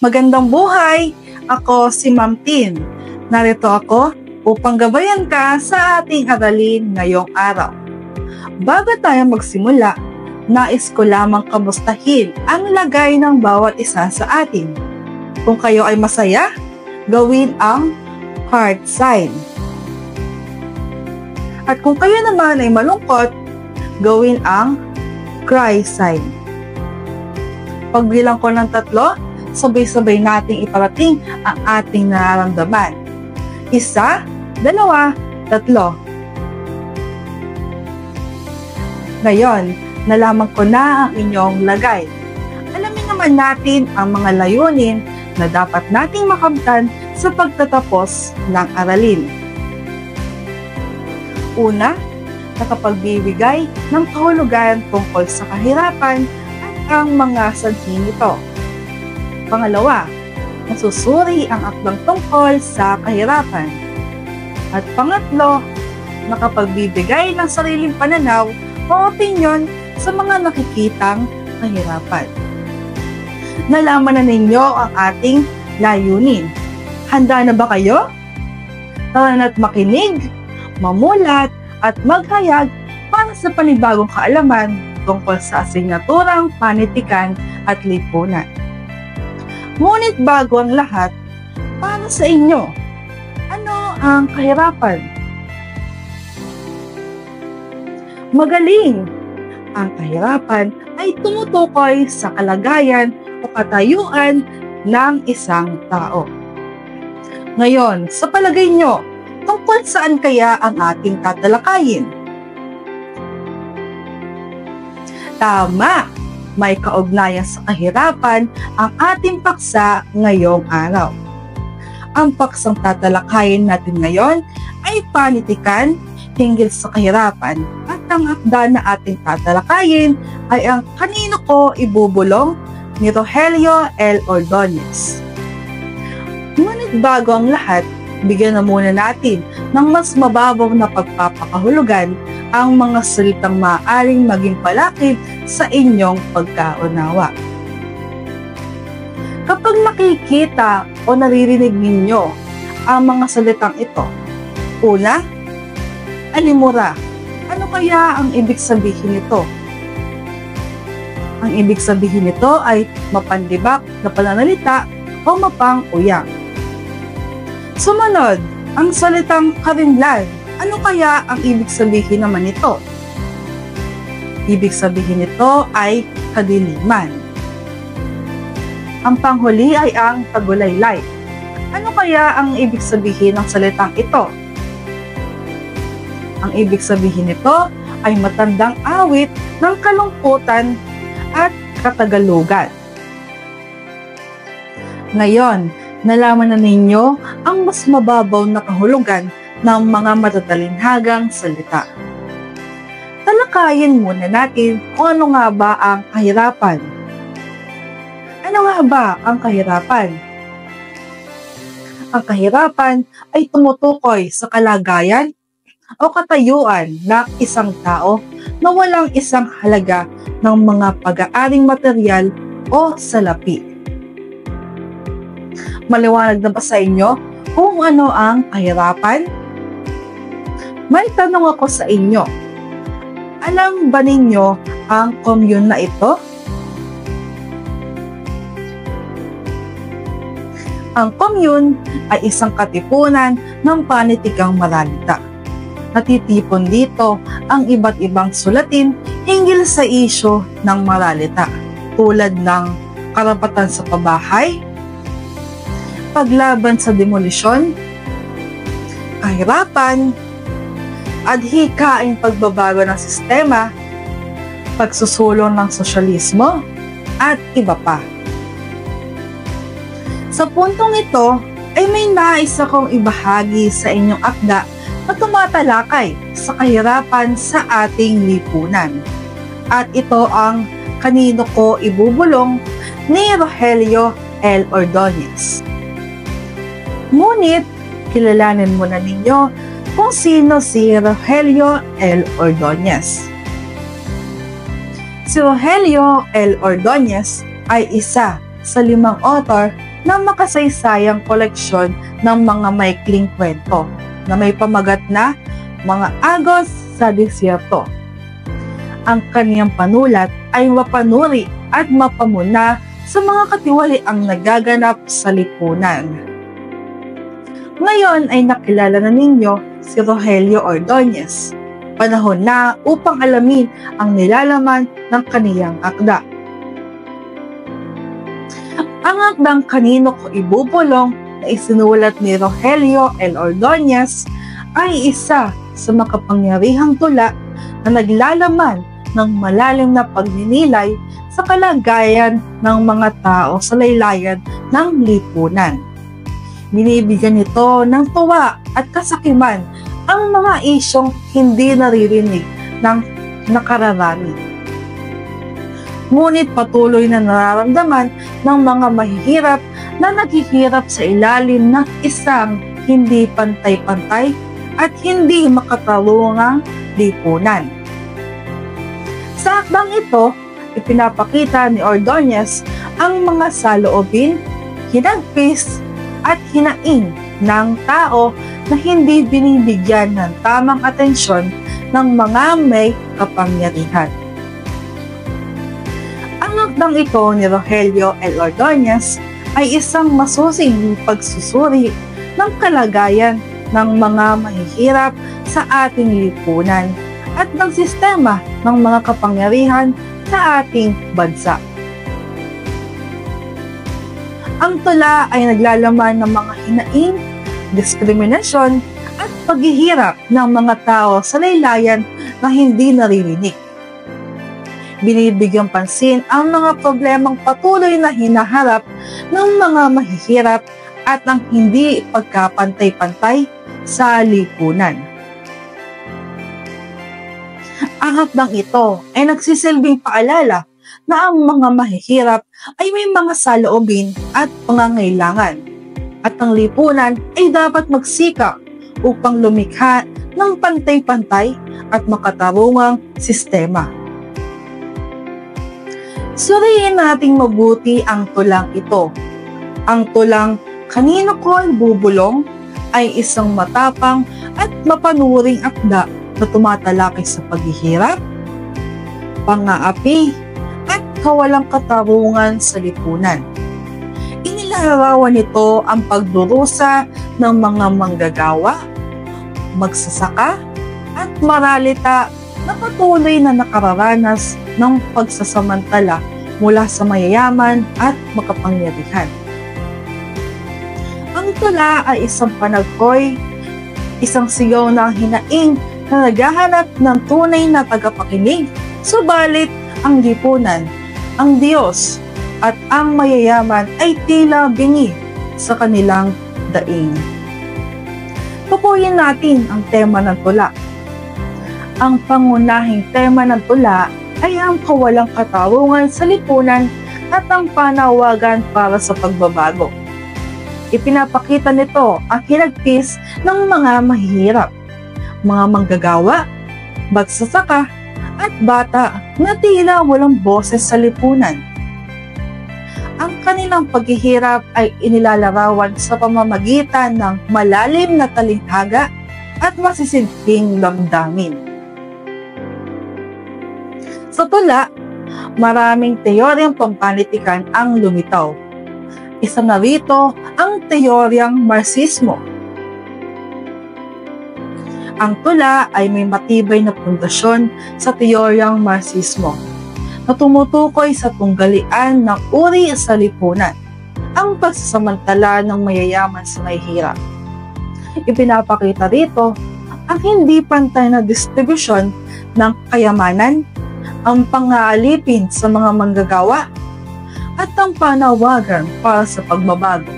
Magandang buhay! Ako si Ma'am Tin. Narito ako upang gabayan ka sa ating aralin ngayong araw. Bago tayo magsimula, nais ko lamang kamustahin ang lagay ng bawat isa sa atin. Kung kayo ay masaya, gawin ang heart sign. At kung kayo naman ay malungkot, gawin ang cry sign. Pagbilang ko ng 3, sabay-sabay nating iparating ang ating nararamdaman. 1, 2, 3. Ngayon, nalaman ko na ang inyong lagay. Alamin naman natin ang mga layunin na dapat nating makamtan sa pagtatapos ng aralin. Una, nakapagbibigay ng kahulugan tungkol sa kahirapan at ang mga sanhi nito. Pangalawa, nasusuri ang akdang tungkol sa kahirapan. At pangatlo, nakapagbibigay ng sariling pananaw o opinyon sa mga nakikitang kahirapan. Nalaman na ninyo ang ating layunin. Handa na ba kayo? Tara na't makinig, mamulat at maghayag para sa panibagong kaalaman tungkol sa asignaturang panitikan at lipunan. Ngunit bago ang lahat, para sa inyo, ano ang kahirapan? Magaling! Ang kahirapan ay tumutukoy sa kalagayan o katayuan ng isang tao. Ngayon, sa palagay nyo, tungkol saan kaya ang ating tatalakayin? Tama! May kaugnayan sa kahirapan ang ating paksa ngayong araw. Ang paksang tatalakayin natin ngayon ay panitikan hinggil sa kahirapan at ang akda na ating tatalakayin ay ang Kanino Ko Ibubulong ni Rogelio L. Ordonez. Ngunit bago ang lahat, bigyan na muna natin ng mas mababaw na pagpapakahulugan ang mga salitang maaaring maging palakid sa inyong pagkaunawa. Kapag nakikita o naririnig ninyo ang mga salitang ito, una, alimura. Ano kaya ang ibig sabihin nito? Ang ibig sabihin nito ay mapandibak na pananalita o mapang-uyang. Sumunod, ang salitang karinlan. Ano kaya ang ibig sabihin naman nito? Ibig sabihin nito ay kadiliman. Ang panghuli ay ang tagulaylay. Ano kaya ang ibig sabihin ng salitang ito? Ang ibig sabihin nito ay matandang awit ng kalungkutan at katagalugan. Ngayon, nalaman na ninyo ang mas mababaw na kahulugan ng mga matatalinhagang salita. Talakayin muna natin kung ano nga ba ang kahirapan. Ano nga ba ang kahirapan? Ang kahirapan ay tumutukoy sa kalagayan o katayuan ng isang tao na walang isang halaga ng mga pag-aaring material o salapi. Maliwanag na ba sa inyo kung ano ang kahirapan? May tanong ako sa inyo. Alam ba ninyo ang commune na ito? Ang commune ay isang katipunan ng panitikang maralita. Natitipon dito ang iba't ibang sulatin hinggil sa isyu ng maralita, tulad ng karapatan sa pabahay, paglaban sa demolisyon, kahirapan, adhikaing pagbabago ng sistema, pagsusulong ng sosyalismo, at iba pa. Sa puntong ito ay may nais akong ibahagi sa inyong akda na tumatalakay sa kahirapan sa ating lipunan. At ito ang Kanino Ko Ibubulong ni Rogelio L. Ordonez. Ngunit, kilalanin muna ninyo kung sino si Rogelio L. Ordonez. Si Rogelio L. Ordonez ay isa sa 5 author na makasaysayang koleksyon ng mga maikling kwento na may pamagat na mga agos sa disyerto. Ang kaniyang panulat ay mapanuri at mapamuna sa mga katiwaliang nagaganap sa lipunan. Ngayon ay nakilala na ninyo si Rogelio Ordonez. Panahon na upang alamin ang nilalaman ng kaniyang akda. Ang akdang Kanino Ko Ibubulong na isinulat ni Rogelio L. Ordonez ay isa sa makapangyarihang tula na naglalaman ng malalim na pagninilay sa kalagayan ng mga tao sa laylayan ng lipunan. Binibigyan nito ng tuwa at kasakiman ang mga isyong hindi naririnig ng nakararami. Ngunit patuloy na nararamdaman ng mga mahihirap na naghihirap sa ilalim ng isang hindi pantay-pantay at hindi makatarungang lipunan. Sa akdang ito, ipinapakita ni Ordonez ang mga saloobin, hinagpis at hinaing ng tao na hindi binibigyan ng tamang atensyon ng mga may kapangyarihan. Ang akdang ito ni Rogelio L. Ordonez ay isang masusing pagsusuri ng kalagayan ng mga mahihirap sa ating lipunan at ng sistema ng mga kapangyarihan sa ating bansa. Ang tula ay naglalaman ng mga hinaing, diskriminasyon at paghihirap ng mga tao sa laylayan na hindi naririnig. Binibigyang pansin ang mga problemang patuloy na hinaharap ng mga mahihirap at ang hindi pagkapantay-pantay sa lipunan. Ang akdang ito ay nagsisilbing paalala na ang mga mahihirap ay may mga saloobin at pangangailangan at ang lipunan ay dapat magsikap upang lumikha ng pantay-pantay at makatarungang sistema. Suriin nating mabuti ang tulang ito. Ang tulang Kanino Ko Ibubulong ay isang matapang at mapanuring akda na tumatalakay sa paghihirap, pang-aapi, at kawalang katarungan sa lipunan. Inilalarawan nito ang pagdurusa ng mga manggagawa, magsasaka, at maralita na patuloy na nakararanas ng pagsasamantala mula sa mayayaman at makapangyarihan. Ang tula ay isang panaghoy, isang sigaw ng hinaing na naghahanap ng tunay na tagapakinig, subalit ang lipunan, ang Diyos, at ang mayayaman ay tila bingi sa kanilang daing. Tukuyin natin ang tema ng tula. Ang pangunahing tema ng tula ay ang kawalang katarungan sa lipunan at ang panawagan para sa pagbabago. Ipinapakita nito ang hinagpis ng mga mahihirap, mga manggagawa, magsasaka, at bata na tila walang boses sa lipunan. Ang kanilang paghihirap ay inilalarawan sa pamamagitan ng malalim na talinghaga at masisinting damdamin. Sa tula, maraming teoryang pampanitikan ang lumitaw. Isa na rito ang teoryang Marxismo. Ang tula ay may matibay na pundasyon sa teoryang Marxismo na tumutukoy sa tunggalian ng uri sa lipunan, ang pagsasamantala ng mayayaman sa mahihirap. Ipinapakita rito ang hindi pantay na distribusyon ng kayamanan, ang pang-aalipin sa mga manggagawa, at ang panawagan para sa pagbabago.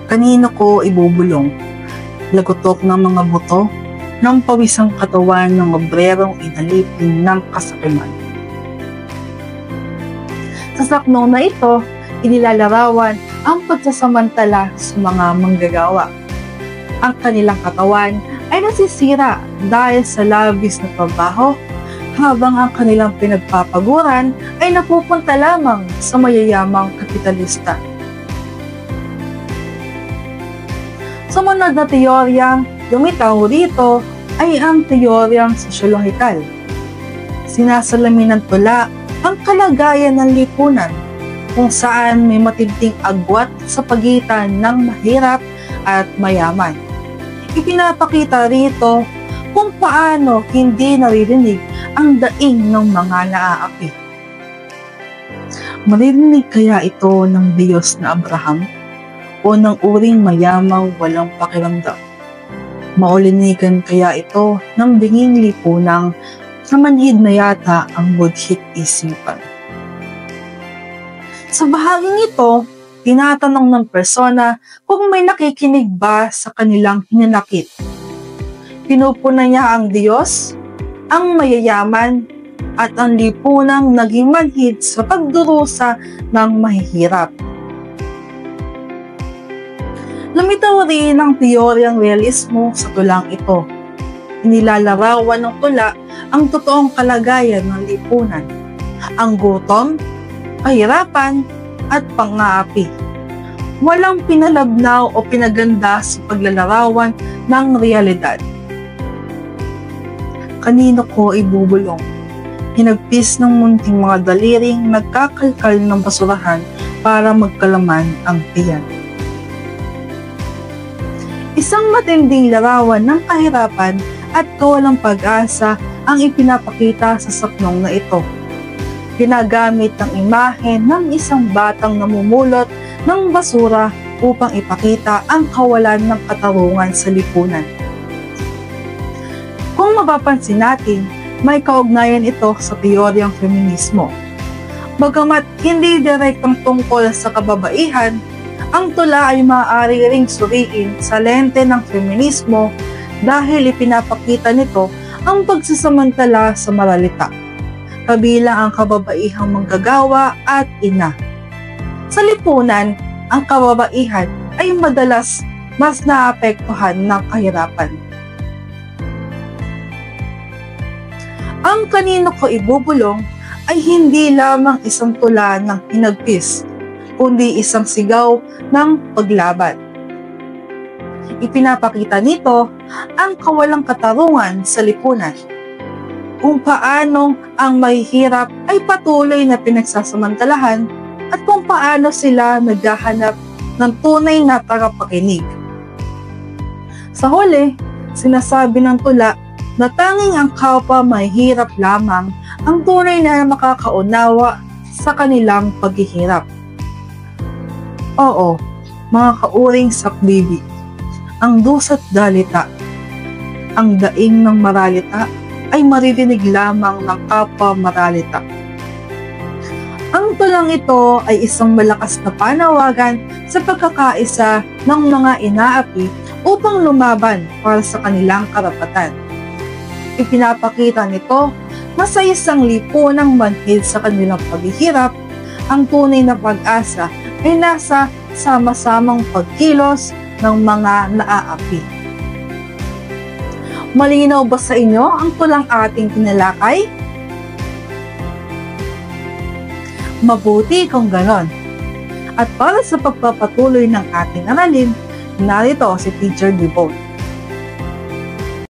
Kanino ko ibubulong? Lagutok ng mga buto ng pawisang katawan ng obrerong inalipin ng kasakiman. Sa saknong na ito, inilalarawan ang pagsasamantala sa mga manggagawa. Ang kanilang katawan ay nasisira dahil sa labis na trabaho, habang ang kanilang pinagpapaguran ay napupunta lamang sa mayayamang kapitalista. Sumunod na teoryang lumitaw rito ay ang teoryang sosyolohikal. Sinasalamin ng tula ang kalagayan ng lipunan kung saan may matinding agwat sa pagitan ng mahirap at mayaman. Ipinapakita rito kung paano hindi naririnig ang daing ng mga naaapi. Maririnig kaya ito ng Diyos na Abraham o ng uring mayamang walang pakiramdam? Maulinigan kaya ito ng binging lipunang namanhid na yata ang budhit isipan? Sa bahaging ito, tinatanong ng persona kung may nakikinig ba sa kanilang hinanakit. Pinupunan niya ang Diyos, ang mayayaman, at ang lipunang naging manhid sa pagdurusa ng mahihirap. Lumitaw rin ang teoryang realismo sa tulang ito. Inilalarawan ng tula ang totoong kalagayan ng lipunan, ang gutom, kahirapan, at pang-aapi. Walang pinalabnaw o pinaganda sa paglalarawan ng realidad. Kanino ko ibubulong? Hinagpis ng munting mga daliring nagkakalkal ng basurahan para magkalaman ang tiyan. Isang matinding larawan ng kahirapan at kawalang pag-asa ang ipinapakita sa saklong na ito. Ginagamit ang imahe ng isang batang namumulot ng basura upang ipakita ang kawalan ng katarungan sa lipunan. Kung mapapansin natin, may kaugnayan ito sa teoryang feminismo. Bagamat hindi direktang tungkol sa kababaihan, ang tula ay maaari ring suriin sa lente ng feminismo dahil ipinapakita nito ang pagsasamantala sa maralita, kabilang ang kababaihang manggagawa at ina. Sa lipunan, ang kababaihan ay madalas mas naapektuhan ng kahirapan. Ang kanino ko ibubulong ay hindi lamang isang tula ng hinagpis, kundi isang sigaw ng paglaban. Ipinapakita nito ang kawalang katarungan sa lipunan, kung paano ang mahihirap ay patuloy na pinagsasamantalahan at kung paano sila naghahanap ng tunay na tagapakinig. Sa huli, sinasabi ng tula na tanging ang kapwa mahihirap lamang ang tunay na makakaunawa sa kanilang paghihirap. Oo, mga kauring sakbibi, ang dusa't dalita, ang daing ng maralita ay maririnig lamang ng kapwa maralita. Ang tulang ito ay isang malakas na panawagan sa pagkakaisa ng mga inaapi upang lumaban para sa kanilang karapatan. Ipinapakita nito na sa isang lipunang manhid sa kanilang paghihirap, ang tunay na pag-asa ay nasa sama-samang pagkilos ng mga naaapi. Malinaw ba sa inyo ang tulang ating tinalakay? Mabuti kung ganon. At para sa pagpapatuloy ng ating aralin, narito si Teacher Devon.